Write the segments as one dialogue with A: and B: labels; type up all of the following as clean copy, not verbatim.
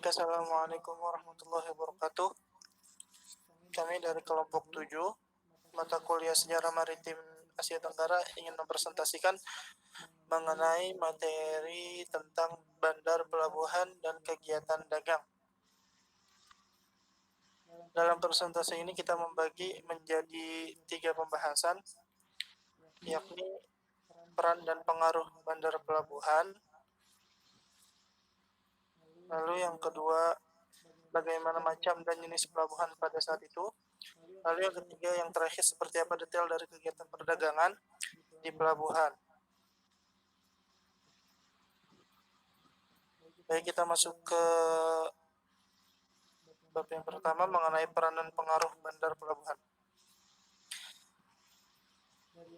A: Baik, Assalamualaikum warahmatullahi wabarakatuh. Kami dari kelompok 7, mata kuliah Sejarah Maritim Asia Tenggara ingin mempresentasikan mengenai materi tentang bandar, pelabuhan, dan kegiatan dagang. Dalam presentasi ini kita membagi menjadi 3 pembahasan, yakni peran dan pengaruh bandar pelabuhan, lalu yang kedua bagaimana macam dan jenis pelabuhan pada saat itu, lalu yang ketiga yang terakhir seperti apa detail dari kegiatan perdagangan di pelabuhan. Baik, kita masuk ke bab yang pertama mengenai peran dan pengaruh bandar pelabuhan.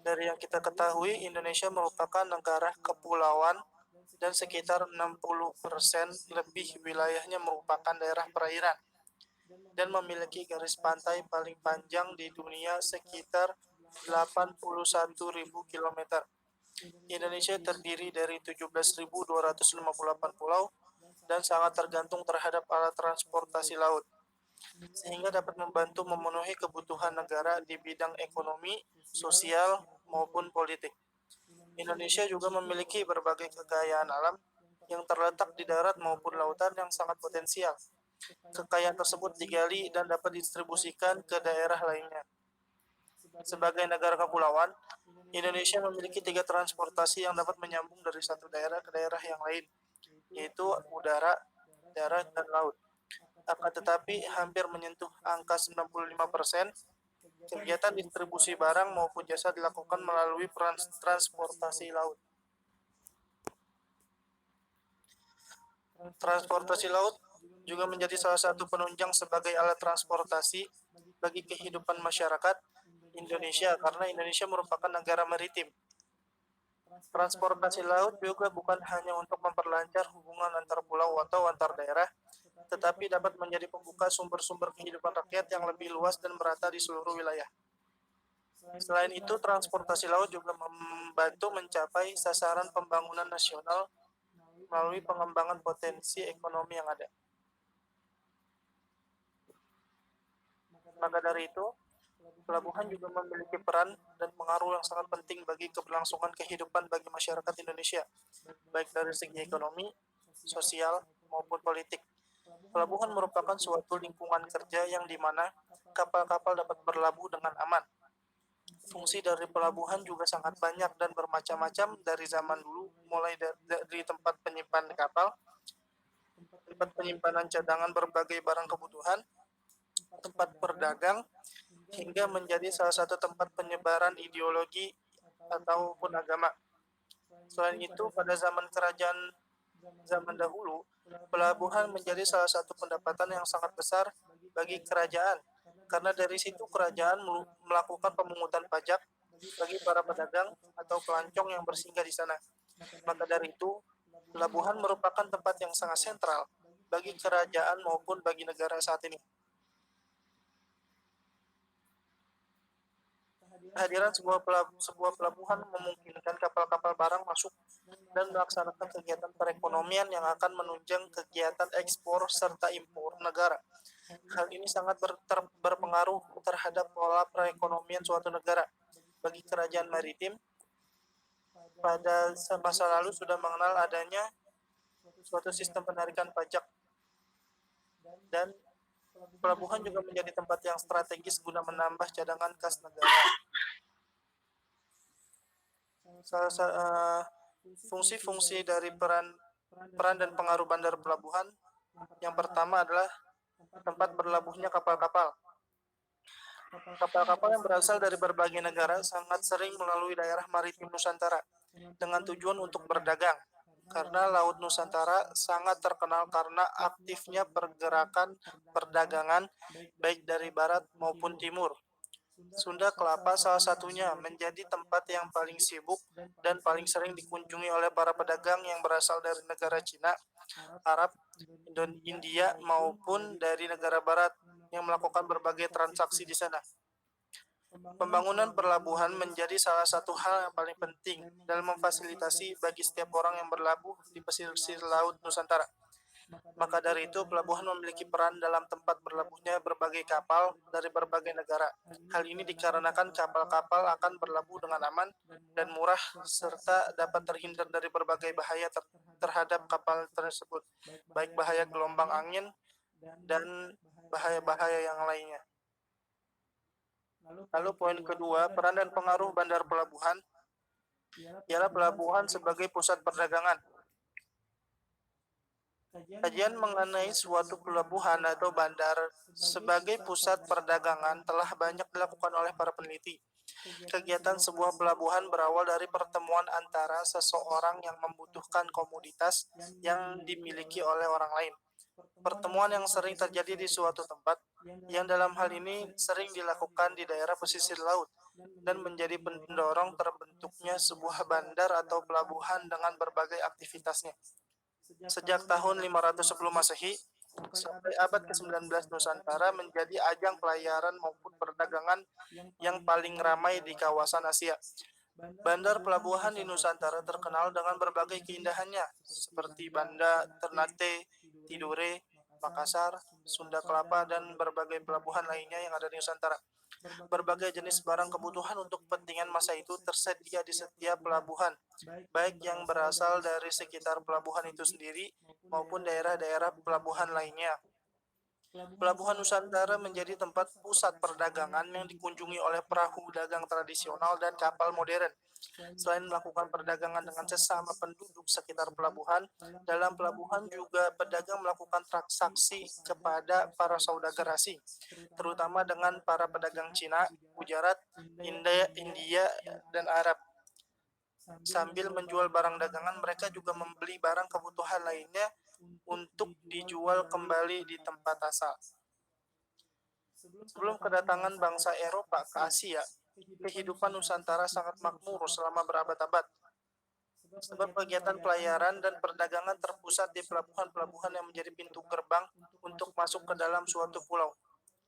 A: Dari yang kita ketahui, Indonesia merupakan negara kepulauan dan sekitar 60% lebih wilayahnya merupakan daerah perairan dan memiliki garis pantai paling panjang di dunia sekitar 81.000 km. Indonesia terdiri dari 17.258 pulau dan sangat tergantung terhadap alat transportasi laut, sehingga dapat membantu memenuhi kebutuhan negara di bidang ekonomi, sosial, maupun politik. Indonesia juga memiliki berbagai kekayaan alam yang terletak di darat maupun lautan yang sangat potensial. Kekayaan tersebut digali dan dapat didistribusikan ke daerah lainnya. Sebagai negara kepulauan, Indonesia memiliki 3 transportasi yang dapat menyambung dari satu daerah ke daerah yang lain, yaitu udara, darat, dan laut. Akan tetapi, hampir menyentuh angka 95%, kegiatan distribusi barang maupun jasa dilakukan melalui transportasi laut. Transportasi laut juga menjadi salah satu penunjang sebagai alat transportasi bagi kehidupan masyarakat Indonesia karena Indonesia merupakan negara maritim. Transportasi laut juga bukan hanya untuk memperlancar hubungan antar pulau atau antar daerah, tetapi dapat menjadi pembuka sumber-sumber kehidupan rakyat yang lebih luas dan merata di seluruh wilayah. Selain itu, transportasi laut juga membantu mencapai sasaran pembangunan nasional melalui pengembangan potensi ekonomi yang ada. Maka dari itu, pelabuhan juga memiliki peran dan pengaruh yang sangat penting bagi keberlangsungan kehidupan bagi masyarakat Indonesia, baik dari segi ekonomi, sosial, maupun politik. Pelabuhan merupakan suatu lingkungan kerja yang dimana kapal-kapal dapat berlabuh dengan aman. Fungsi dari pelabuhan juga sangat banyak dan bermacam-macam dari zaman dulu, mulai dari tempat penyimpanan kapal, tempat penyimpanan cadangan berbagai barang kebutuhan, tempat berdagang, hingga menjadi salah satu tempat penyebaran ideologi ataupun agama. Selain itu, pada zaman kerajaan zaman dahulu, pelabuhan menjadi salah satu pendapatan yang sangat besar bagi kerajaan, karena dari situ kerajaan melakukan pemungutan pajak bagi para pedagang atau pelancong yang bersinggah di sana. Maka dari itu, pelabuhan merupakan tempat yang sangat sentral bagi kerajaan maupun bagi negara saat ini. Kehadiran sebuah pelabuhan memungkinkan kapal-kapal barang masuk dan melaksanakan kegiatan perekonomian yang akan menunjang kegiatan ekspor serta impor negara. Hal ini sangat berpengaruh terhadap pola perekonomian suatu negara. Bagi kerajaan maritim, pada masa lalu sudah mengenal adanya suatu sistem penarikan pajak, dan pelabuhan juga menjadi tempat yang strategis guna menambah cadangan kas negara. Fungsi-fungsi dari peran dan pengaruh bandar pelabuhan, yang pertama adalah tempat berlabuhnya kapal-kapal. Kapal-kapal yang berasal dari berbagai negara sangat sering melalui daerah maritim Nusantara dengan tujuan untuk berdagang, karena Laut Nusantara sangat terkenal karena aktifnya pergerakan perdagangan baik dari barat maupun timur. Sunda Kelapa salah satunya menjadi tempat yang paling sibuk dan paling sering dikunjungi oleh para pedagang yang berasal dari negara Cina, Arab, India maupun dari negara barat yang melakukan berbagai transaksi di sana. Pembangunan pelabuhan menjadi salah satu hal yang paling penting dalam memfasilitasi bagi setiap orang yang berlabuh di pesisir Laut Nusantara. Maka dari itu, pelabuhan memiliki peran dalam tempat berlabuhnya berbagai kapal dari berbagai negara. Hal ini dikarenakan kapal-kapal akan berlabuh dengan aman dan murah, serta dapat terhindar dari berbagai bahaya terhadap kapal tersebut, baik bahaya gelombang angin dan bahaya-bahaya yang lainnya. Lalu poin kedua, peran dan pengaruh bandar pelabuhan ialah pelabuhan sebagai pusat perdagangan. Kajian mengenai suatu pelabuhan atau bandar sebagai pusat perdagangan telah banyak dilakukan oleh para peneliti. Kegiatan sebuah pelabuhan berawal dari pertemuan antara seseorang yang membutuhkan komoditas yang dimiliki oleh orang lain. Pertemuan yang sering terjadi di suatu tempat, yang dalam hal ini sering dilakukan di daerah pesisir laut, dan menjadi pendorong terbentuknya sebuah bandar atau pelabuhan dengan berbagai aktivitasnya. Sejak tahun 500 sebelum Masehi sampai abad ke-19, Nusantara menjadi ajang pelayaran maupun perdagangan yang paling ramai di kawasan Asia. Bandar pelabuhan di Nusantara terkenal dengan berbagai keindahannya, seperti Banda, Ternate, Tidore, Makassar, Sunda Kelapa, dan berbagai pelabuhan lainnya yang ada di Nusantara. Berbagai jenis barang kebutuhan untuk kepentingan masa itu tersedia di setiap pelabuhan, baik yang berasal dari sekitar pelabuhan itu sendiri maupun daerah-daerah pelabuhan lainnya. Pelabuhan Nusantara menjadi tempat pusat perdagangan yang dikunjungi oleh perahu dagang tradisional dan kapal modern. Selain melakukan perdagangan dengan sesama penduduk sekitar pelabuhan, dalam pelabuhan juga pedagang melakukan transaksi kepada para saudagar asing, terutama dengan para pedagang Cina, Gujarat, India, dan Arab. Sambil menjual barang dagangan, mereka juga membeli barang kebutuhan lainnya untuk dijual kembali di tempat asal. Sebelum kedatangan bangsa Eropa ke Asia, kehidupan Nusantara sangat makmur selama berabad-abad. Sebab kegiatan pelayaran dan perdagangan terpusat di pelabuhan-pelabuhan yang menjadi pintu gerbang untuk masuk ke dalam suatu pulau.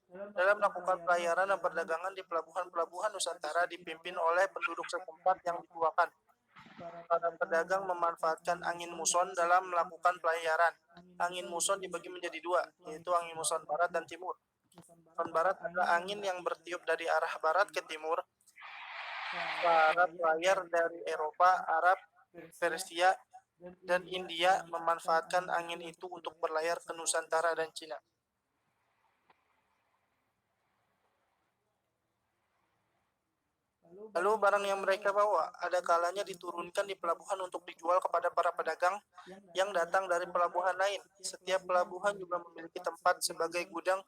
A: Dalam melakukan pelayaran dan perdagangan di pelabuhan-pelabuhan Nusantara dipimpin oleh penduduk setempat yang dituakan. Para pedagang memanfaatkan angin muson dalam melakukan pelayaran. Angin muson dibagi menjadi dua, yaitu angin muson barat dan timur. Muson barat adalah angin yang bertiup dari arah barat ke timur. Para pelayar dari Eropa, Arab, Persia, dan India memanfaatkan angin itu untuk berlayar ke Nusantara dan Cina. Lalu barang yang mereka bawa ada kalanya diturunkan di pelabuhan untuk dijual kepada para pedagang yang datang dari pelabuhan lain. Setiap pelabuhan juga memiliki tempat sebagai gudang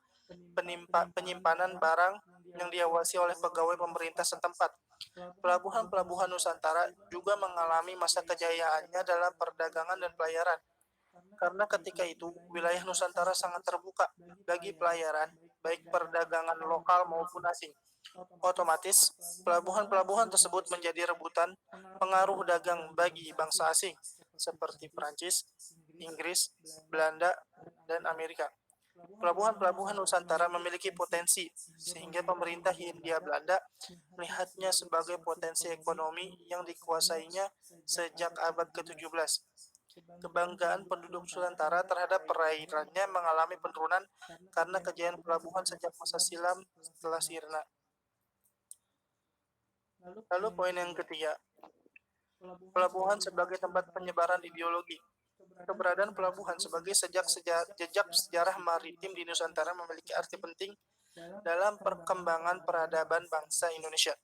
A: penyimpanan barang yang diawasi oleh pegawai pemerintah setempat. Pelabuhan-pelabuhan Nusantara juga mengalami masa kejayaannya dalam perdagangan dan pelayaran. Karena ketika itu, wilayah Nusantara sangat terbuka bagi pelayaran, baik perdagangan lokal maupun asing. Otomatis, pelabuhan-pelabuhan tersebut menjadi rebutan pengaruh dagang bagi bangsa asing, seperti Prancis, Inggris, Belanda, dan Amerika. Pelabuhan-pelabuhan Nusantara memiliki potensi, sehingga pemerintah Hindia Belanda melihatnya sebagai potensi ekonomi yang dikuasainya sejak abad ke-17. Kebanggaan penduduk Nusantara terhadap perairannya mengalami penurunan karena kejayaan pelabuhan sejak masa silam setelah sirna. Lalu poin yang ketiga, pelabuhan sebagai tempat penyebaran ideologi. Keberadaan pelabuhan sebagai jejak sejarah maritim di Nusantara memiliki arti penting dalam perkembangan peradaban bangsa Indonesia.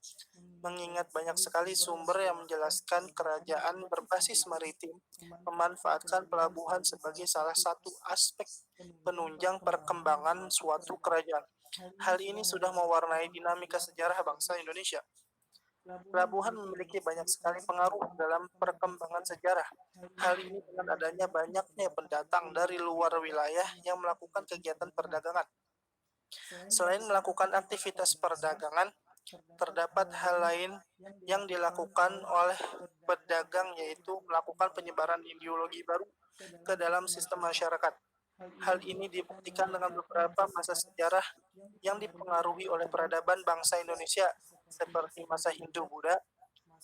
A: Mengingat banyak sekali sumber yang menjelaskan kerajaan berbasis maritim memanfaatkan pelabuhan sebagai salah satu aspek penunjang perkembangan suatu kerajaan. Hal ini sudah mewarnai dinamika sejarah bangsa Indonesia. Pelabuhan memiliki banyak sekali pengaruh dalam perkembangan sejarah. Hal ini dengan adanya banyaknya pendatang dari luar wilayah yang melakukan kegiatan perdagangan. Selain melakukan aktivitas perdagangan, terdapat hal lain yang dilakukan oleh pedagang, yaitu melakukan penyebaran ideologi baru ke dalam sistem masyarakat. Hal ini dibuktikan dengan beberapa masa sejarah yang dipengaruhi oleh peradaban bangsa Indonesia, seperti masa Hindu-Buddha,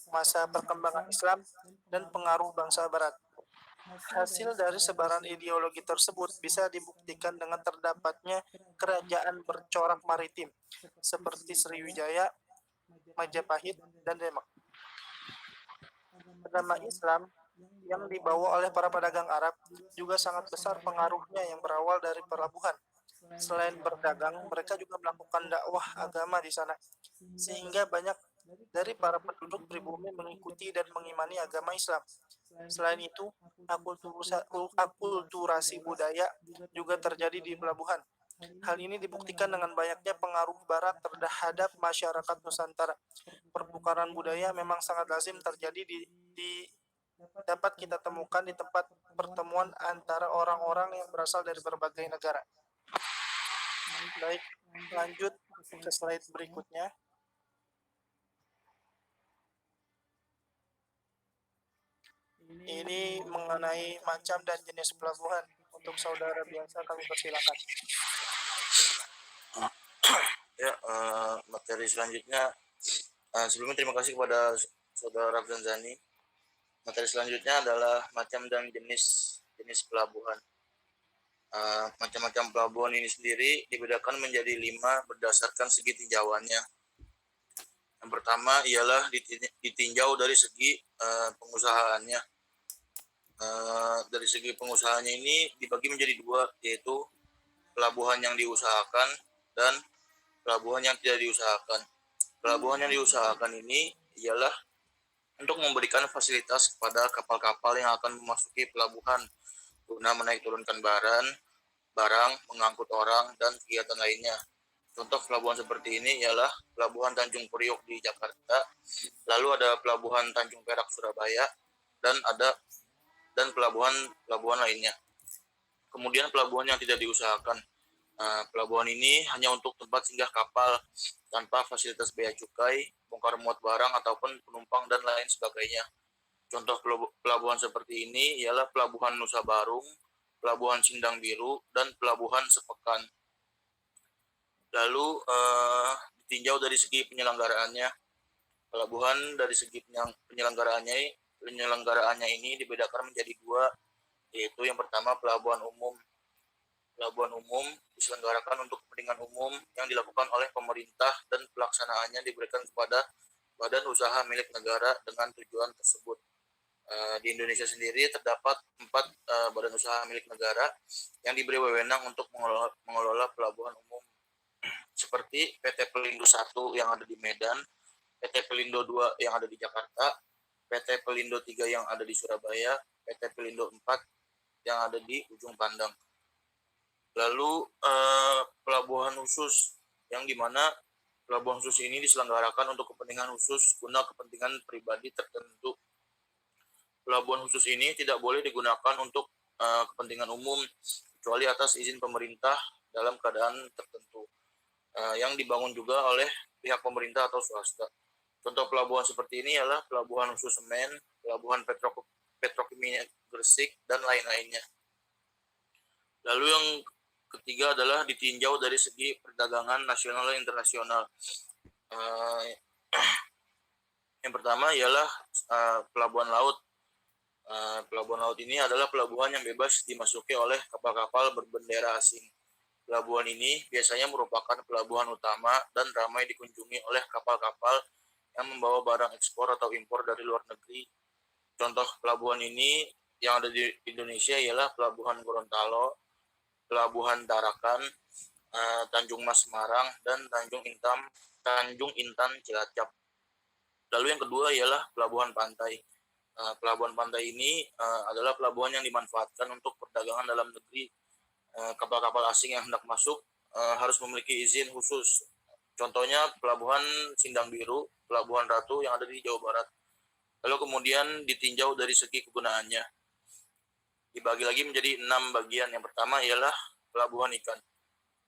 A: masa perkembangan Islam, dan pengaruh bangsa Barat. Hasil dari sebaran ideologi tersebut bisa dibuktikan dengan terdapatnya kerajaan bercorak maritim seperti Sriwijaya, Majapahit, dan Demak. Agama Islam yang dibawa oleh para pedagang Arab juga sangat besar pengaruhnya yang berawal dari pelabuhan. Selain berdagang, mereka juga melakukan dakwah agama di sana, sehingga banyak dari para penduduk pribumi mengikuti dan mengimani agama Islam. Selain itu, akulturasi budaya juga terjadi di pelabuhan. Hal ini dibuktikan dengan banyaknya pengaruh Barat terhadap masyarakat Nusantara. Pertukaran budaya memang sangat lazim terjadi dapat kita temukan di tempat pertemuan antara orang-orang yang berasal dari berbagai negara. Baik, lanjut ke slide berikutnya. Ini mengenai macam dan jenis pelabuhan. Untuk saudara biasa kami persilakan.
B: Ya, materi selanjutnya, sebelumnya terima kasih kepada saudara Zanzani. Materi selanjutnya adalah macam dan jenis pelabuhan. Macam-macam pelabuhan ini sendiri dibedakan menjadi 5 berdasarkan segi tinjauannya. Yang pertama ialah ditinjau dari segi pengusahaannya. Dari segi pengusahaannya ini dibagi menjadi 2, yaitu pelabuhan yang diusahakan dan pelabuhan yang tidak diusahakan. Pelabuhan yang diusahakan ini ialah untuk memberikan fasilitas kepada kapal-kapal yang akan memasuki pelabuhan guna menaik turunkan barang, mengangkut orang, dan kegiatan lainnya. Contoh pelabuhan seperti ini ialah Pelabuhan Tanjung Priok di Jakarta, lalu ada Pelabuhan Tanjung Perak Surabaya, dan pelabuhan lainnya. Kemudian pelabuhan yang tidak diusahakan. Pelabuhan ini hanya untuk tempat singgah kapal tanpa fasilitas bea cukai, bongkar muat barang ataupun penumpang dan lain sebagainya. Contoh pelabuhan seperti ini ialah Pelabuhan Nusa Barung, Pelabuhan Sindang Biru, dan Pelabuhan Sepekan. Lalu ditinjau dari segi penyelenggaraannya. Pelabuhan dari segi penyelenggaraannya ini dibedakan menjadi 2, yaitu yang pertama pelabuhan umum. Pelabuhan umum diselenggarakan untuk kepentingan umum yang dilakukan oleh pemerintah dan pelaksanaannya diberikan kepada badan usaha milik negara dengan tujuan tersebut. Di Indonesia sendiri terdapat 4 badan usaha milik negara yang diberi wewenang untuk mengelola pelabuhan umum, seperti PT Pelindo 1 yang ada di Medan, PT Pelindo 2 yang ada di Jakarta, PT Pelindo 3 yang ada di Surabaya, PT Pelindo 4 yang ada di Ujung Pandang. Lalu pelabuhan khusus, yang dimana pelabuhan khusus ini diselenggarakan untuk kepentingan khusus guna kepentingan pribadi tertentu. Pelabuhan khusus ini tidak boleh digunakan untuk kepentingan umum kecuali atas izin pemerintah dalam keadaan tertentu, yang dibangun juga oleh pihak pemerintah atau swasta. Contoh pelabuhan seperti ini adalah Pelabuhan Khusus Semen, Pelabuhan Petrokimia Gresik, dan lain-lainnya. Lalu yang ketiga adalah ditinjau dari segi perdagangan nasional dan internasional. Yang pertama ialah pelabuhan laut. Pelabuhan laut ini adalah pelabuhan yang bebas dimasuki oleh kapal-kapal berbendera asing. Pelabuhan ini biasanya merupakan pelabuhan utama dan ramai dikunjungi oleh kapal-kapal yang membawa barang ekspor atau impor dari luar negeri. Contoh pelabuhan ini yang ada di Indonesia ialah Pelabuhan Gorontalo, Pelabuhan Tarakan, Tanjung Mas Semarang, dan Tanjung Intan Cilacap. Lalu yang kedua ialah pelabuhan pantai. Pelabuhan pantai ini adalah pelabuhan yang dimanfaatkan untuk perdagangan dalam negeri. Kapal-kapal asing yang hendak masuk harus memiliki izin khusus. Contohnya Pelabuhan Sindang Biru, Pelabuhan Ratu yang ada di Jawa Barat. Lalu kemudian ditinjau dari segi kegunaannya. Dibagi lagi menjadi 6 bagian. Yang pertama ialah pelabuhan ikan.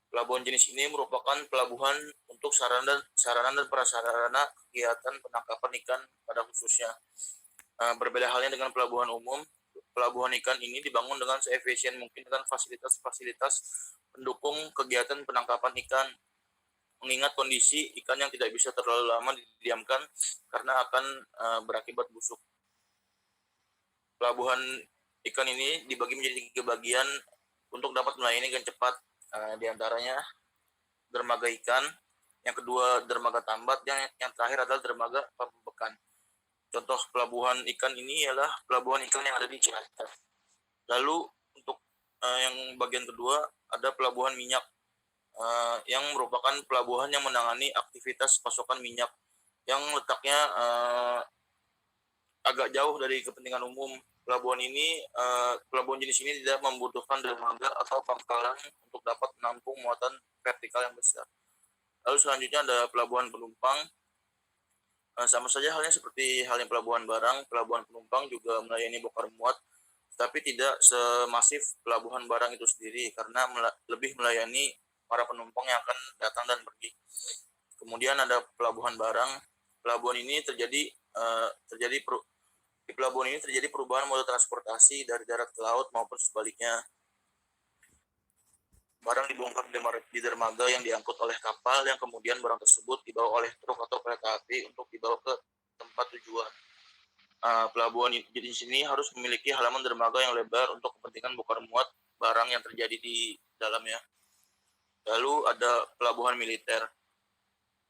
B: Pelabuhan jenis ini merupakan pelabuhan untuk sarana dan prasarana kegiatan penangkapan ikan pada khususnya. Berbeda halnya dengan pelabuhan umum, pelabuhan ikan ini dibangun dengan seefisien mungkin dengan fasilitas-fasilitas pendukung kegiatan penangkapan ikan, mengingat kondisi ikan yang tidak bisa terlalu lama didiamkan karena akan berakibat busuk. Pelabuhan ikan ini dibagi menjadi 3 bagian untuk dapat melayani dengan cepat. Di antaranya dermaga ikan, yang kedua dermaga tambat, yang terakhir adalah dermaga pembekan. Contoh pelabuhan ikan ini ialah pelabuhan ikan yang ada di Cilacap. Lalu untuk yang bagian kedua ada pelabuhan minyak, yang merupakan pelabuhan yang menangani aktivitas pasokan minyak yang letaknya agak jauh dari kepentingan umum. Pelabuhan jenis ini tidak membutuhkan dermaga atau pangkalan untuk dapat menampung muatan vertikal yang besar. Lalu selanjutnya ada pelabuhan penumpang. Sama saja halnya seperti halnya pelabuhan barang, pelabuhan penumpang juga melayani bongkar muat, tapi tidak semasif pelabuhan barang itu sendiri karena lebih melayani para penumpang yang akan datang dan pergi. Kemudian ada pelabuhan barang. Pelabuhan ini di pelabuhan ini terjadi perubahan moda transportasi dari darat ke laut maupun sebaliknya. Barang dibongkar di dermaga yang diangkut oleh kapal, yang kemudian barang tersebut dibawa oleh truk atau kereta api untuk dibawa ke tempat tujuan. Pelabuhan jenis ini harus memiliki halaman dermaga yang lebar untuk kepentingan bongkar muat barang yang terjadi di dalamnya. Lalu ada pelabuhan militer.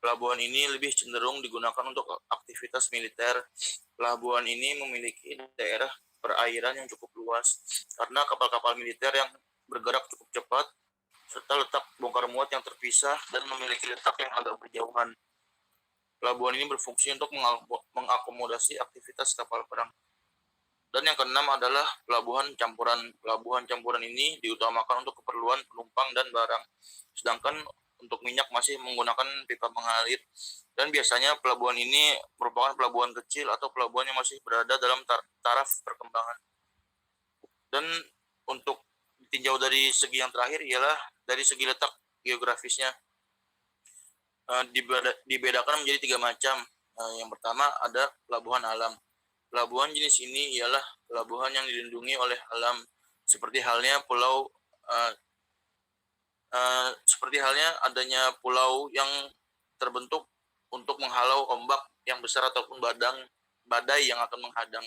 B: Pelabuhan ini lebih cenderung digunakan untuk aktivitas militer. Pelabuhan ini memiliki daerah perairan yang cukup luas karena kapal-kapal militer yang bergerak cukup cepat serta letak bongkar muat yang terpisah dan memiliki letak yang agak berjauhan. Pelabuhan ini berfungsi untuk mengakomodasi aktivitas kapal perang. Dan yang keenam adalah pelabuhan campuran. Pelabuhan campuran ini diutamakan untuk keperluan penumpang dan barang, sedangkan untuk minyak masih menggunakan pipa mengalir. Dan biasanya pelabuhan ini merupakan pelabuhan kecil atau pelabuhan yang masih berada dalam taraf perkembangan. Dan untuk ditinjau dari segi yang terakhir ialah dari segi letak geografisnya. Dibedakan menjadi 3 macam. Yang pertama ada pelabuhan alam. Pelabuhan jenis ini ialah pelabuhan yang dilindungi oleh alam, seperti halnya adanya pulau yang terbentuk untuk menghalau ombak yang besar ataupun badai yang akan menghadang,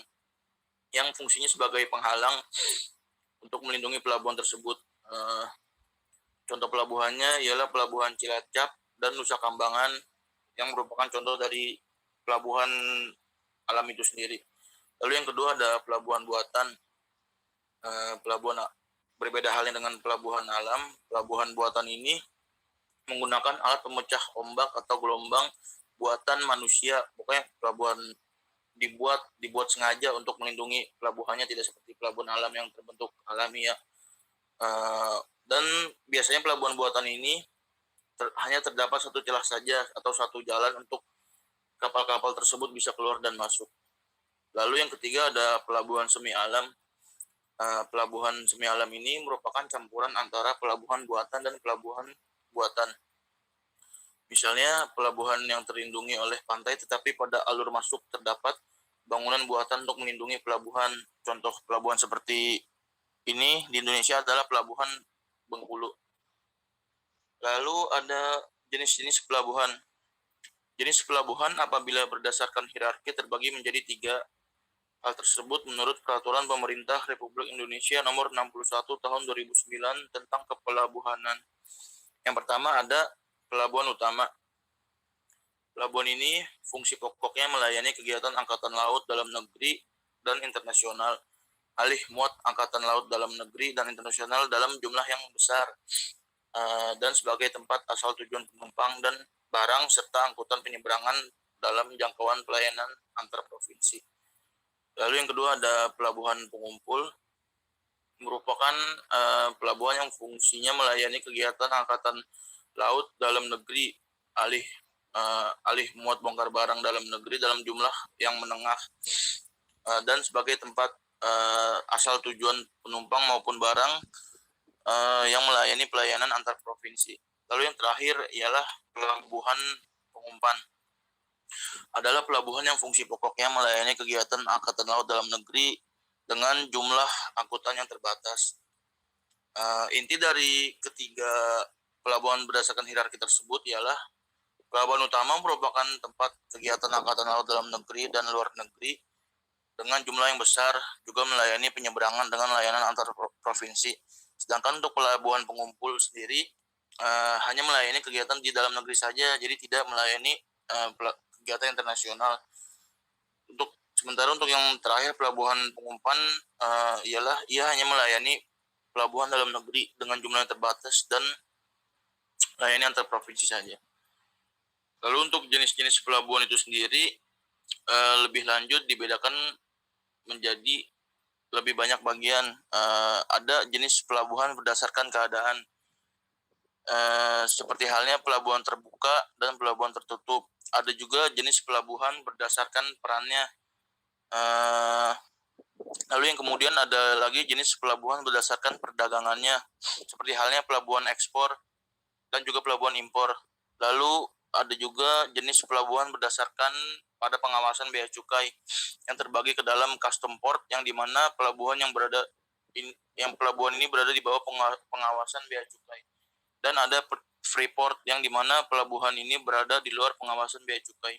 B: yang fungsinya sebagai penghalang untuk melindungi pelabuhan tersebut. Contoh pelabuhannya ialah pelabuhan Cilacap dan Nusa Kambangan, yang merupakan contoh dari pelabuhan alam itu sendiri. Lalu yang kedua ada pelabuhan buatan. Pelabuhan berbeda halnya dengan pelabuhan alam. Pelabuhan buatan ini menggunakan alat pemecah ombak atau gelombang buatan manusia. Pokoknya pelabuhan dibuat sengaja untuk melindungi pelabuhannya, tidak seperti pelabuhan alam yang terbentuk alami ya. Dan biasanya pelabuhan buatan ini hanya terdapat satu celah saja atau satu jalan untuk kapal-kapal tersebut bisa keluar dan masuk. Lalu yang ketiga ada pelabuhan semi alam. Pelabuhan semi alam ini merupakan campuran antara pelabuhan buatan dan pelabuhan buatan. Misalnya pelabuhan yang terlindungi oleh pantai tetapi pada alur masuk terdapat bangunan buatan untuk melindungi pelabuhan. Contoh pelabuhan seperti ini di Indonesia adalah pelabuhan Bengkulu. Lalu ada jenis-jenis pelabuhan. Jenis pelabuhan apabila berdasarkan hierarki terbagi menjadi 3. Hal tersebut menurut Peraturan Pemerintah Republik Indonesia Nomor 61 Tahun 2009 tentang Kepelabuhanan. Yang pertama ada pelabuhan utama. Pelabuhan ini fungsi pokoknya melayani kegiatan angkatan laut dalam negeri dan internasional, alih muat angkatan laut dalam negeri dan internasional dalam jumlah yang besar, dan sebagai tempat asal tujuan penumpang dan barang serta angkutan penyeberangan dalam jangkauan pelayanan antar provinsi. Lalu yang kedua ada pelabuhan pengumpul, merupakan pelabuhan yang fungsinya melayani kegiatan angkatan laut dalam negeri, alih muat bongkar barang dalam negeri dalam jumlah yang menengah, dan sebagai tempat asal tujuan penumpang maupun barang yang melayani pelayanan antar provinsi. Lalu yang terakhir ialah pelabuhan pengumpan. Adalah pelabuhan yang fungsi pokoknya melayani kegiatan angkatan laut dalam negeri dengan jumlah angkutan yang terbatas. Inti dari ketiga pelabuhan berdasarkan hierarki tersebut ialah pelabuhan utama merupakan tempat kegiatan angkatan laut dalam negeri dan luar negeri dengan jumlah yang besar, juga melayani penyeberangan dengan layanan antar provinsi. Sedangkan untuk pelabuhan pengumpul sendiri hanya melayani kegiatan di dalam negeri saja, jadi tidak melayani kegiatan internasional. Sementara untuk yang terakhir pelabuhan pengumpan ialah ia hanya melayani pelabuhan dalam negeri dengan jumlah yang terbatas dan layani antar provinsi saja. Lalu untuk jenis-jenis pelabuhan itu sendiri lebih lanjut dibedakan menjadi lebih banyak bagian. Ada jenis pelabuhan berdasarkan keadaan, seperti halnya pelabuhan terbuka dan pelabuhan tertutup. Ada juga jenis pelabuhan berdasarkan perannya. Lalu yang kemudian ada lagi jenis pelabuhan berdasarkan perdagangannya, seperti halnya pelabuhan ekspor dan juga pelabuhan impor. Lalu ada juga jenis pelabuhan berdasarkan pada pengawasan bea cukai yang terbagi ke dalam custom port, yang dimana pelabuhan ini berada di bawah pengawasan bea cukai. Dan ada free port yang dimana pelabuhan ini berada di luar pengawasan bea cukai.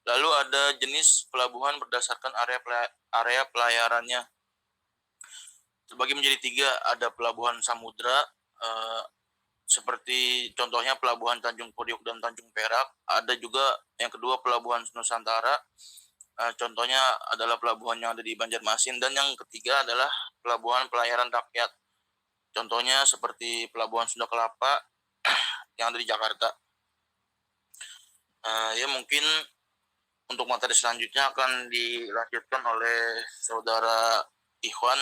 B: Lalu ada jenis pelabuhan berdasarkan area pelayarannya. Terbagi menjadi 3, ada pelabuhan samudra, seperti contohnya pelabuhan Tanjung Priok dan Tanjung Perak. Ada juga yang kedua pelabuhan Nusantara, contohnya adalah pelabuhan yang ada di Banjarmasin. Dan yang ketiga adalah pelabuhan pelayaran rakyat, contohnya seperti pelabuhan Sunda Kelapa yang ada di Jakarta. Ya mungkin untuk materi selanjutnya akan dilanjutkan oleh saudara Ikhwan.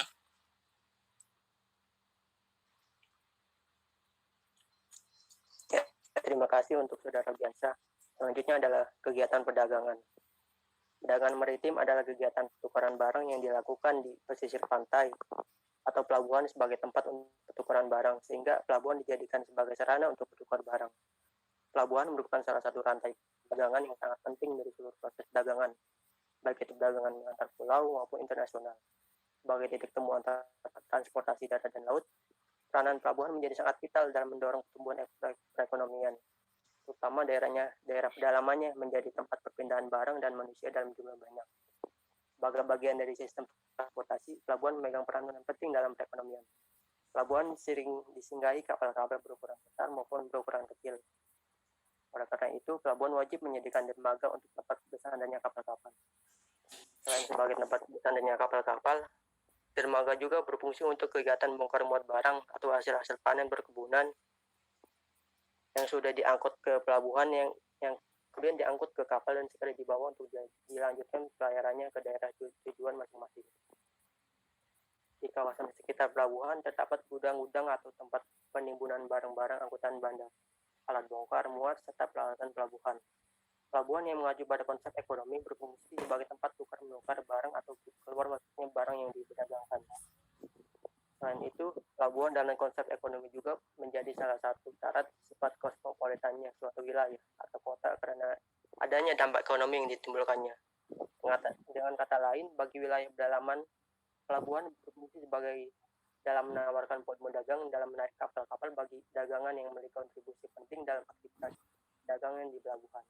C: Terima kasih untuk saudara Biansa. Selanjutnya adalah kegiatan perdagangan. Perdagangan maritim adalah kegiatan pertukaran barang yang dilakukan di pesisir pantai atau pelabuhan sebagai tempat untuk pertukaran barang, sehingga pelabuhan dijadikan sebagai sarana untuk bertukar barang. Pelabuhan merupakan salah satu rantai perdagangan yang sangat penting dari seluruh proses perdagangan, baik itu perdagangan antar pulau maupun internasional. Sebagai titik temu antara transportasi darat dan laut, peranan pelabuhan menjadi sangat vital dalam mendorong pertumbuhan perekonomian, terutama daerah pedalamannya menjadi tempat perpindahan barang dan manusia dalam jumlah banyak. Sebagai bagian dari sistem transportasi, pelabuhan memegang peran penting dalam perekonomian. Pelabuhan sering disinggahi kapal-kapal berukuran besar maupun berukuran kecil. Oleh karena itu, pelabuhan wajib menyediakan dermaga untuk tempat bersandarnya kapal-kapal. Selain sebagai tempat bersandarnya kapal-kapal, dermaga juga berfungsi untuk kegiatan bongkar muat barang atau hasil-hasil panen perkebunan yang sudah diangkut ke pelabuhan yang kemudian diangkut ke kapal dan segera dibawa untuk dilanjutkan pelayarannya ke daerah tujuan masing-masing. Di kawasan sekitar pelabuhan terdapat gudang-gudang atau tempat penimbunan barang-barang angkutan bandar, alat bongkar muat, serta peralatan pelabuhan. Pelabuhan yang mengacu pada konsep ekonomi berfungsi sebagai tempat tukar-menukar barang atau keluar masuknya barang yang diperdagangkan. Selain itu, pelabuhan dalam konsep ekonomi juga menjadi salah satu syarat sifat kosmopolitannya suatu wilayah atau kota karena adanya dampak ekonomi yang ditimbulkannya. Dengan kata lain, bagi wilayah pedalaman, pelabuhan berfungsi sebagai dalam menawarkan poin dagang dalam menarik kapal-kapal bagi dagangan yang memiliki kontribusi penting dalam aktivitas dagangan di pelabuhan.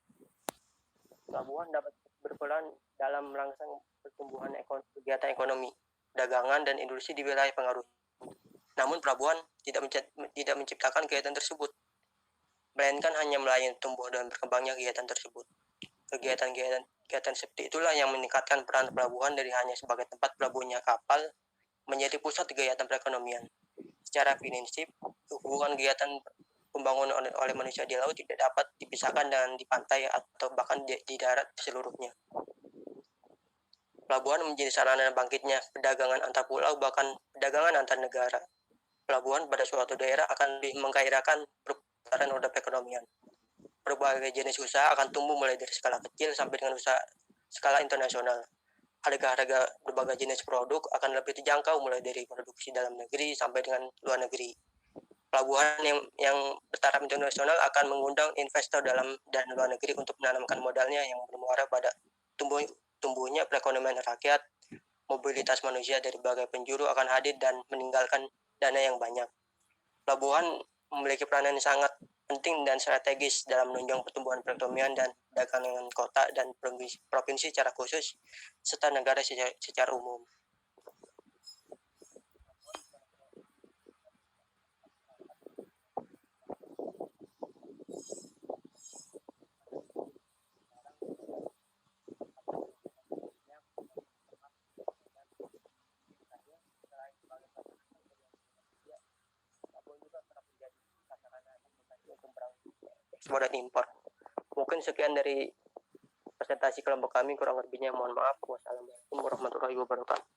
C: Pelabuhan dapat berperan dalam merangsang pertumbuhan kegiatan ekonomi, dagangan, dan industri di wilayah pengaruh. Namun pelabuhan tidak menciptakan kegiatan tersebut, melainkan hanya melayani tumbuh dan berkembangnya kegiatan tersebut. Kegiatan seperti itulah yang meningkatkan peran pelabuhan dari hanya sebagai tempat pelabuhannya kapal menjadi pusat kegiatan perekonomian. Secara prinsip, hubungan kegiatan pembangunan oleh manusia di laut tidak dapat dipisahkan dengan di pantai atau bahkan di darat seluruhnya. Pelabuhan menjadi sarana bangkitnya perdagangan antar pulau, bahkan perdagangan antar negara. Pelabuhan pada suatu daerah akan lebih menggairahkan perputaran roda perekonomian. Berbagai jenis usaha akan tumbuh mulai dari skala kecil sampai dengan usaha skala internasional. Harga-harga berbagai jenis produk akan lebih terjangkau mulai dari produksi dalam negeri sampai dengan luar negeri. Pelabuhan yang bertaraf internasional akan mengundang investor dalam dan luar negeri untuk menanamkan modalnya yang bermuara pada tumbuhnya perekonomian rakyat. Mobilitas manusia dari berbagai penjuru akan hadir dan meninggalkan dana yang banyak. Pelabuhan memiliki peranan yang sangat penting dan strategis dalam menunjang pertumbuhan perekonomian dan perdagangan kota dan provinsi secara khusus, serta negara secara umum. Ekspor dan impor. Mungkin sekian dari presentasi kelompok kami, kurang lebihnya mohon maaf. Wassalamualaikum warahmatullahi wabarakatuh.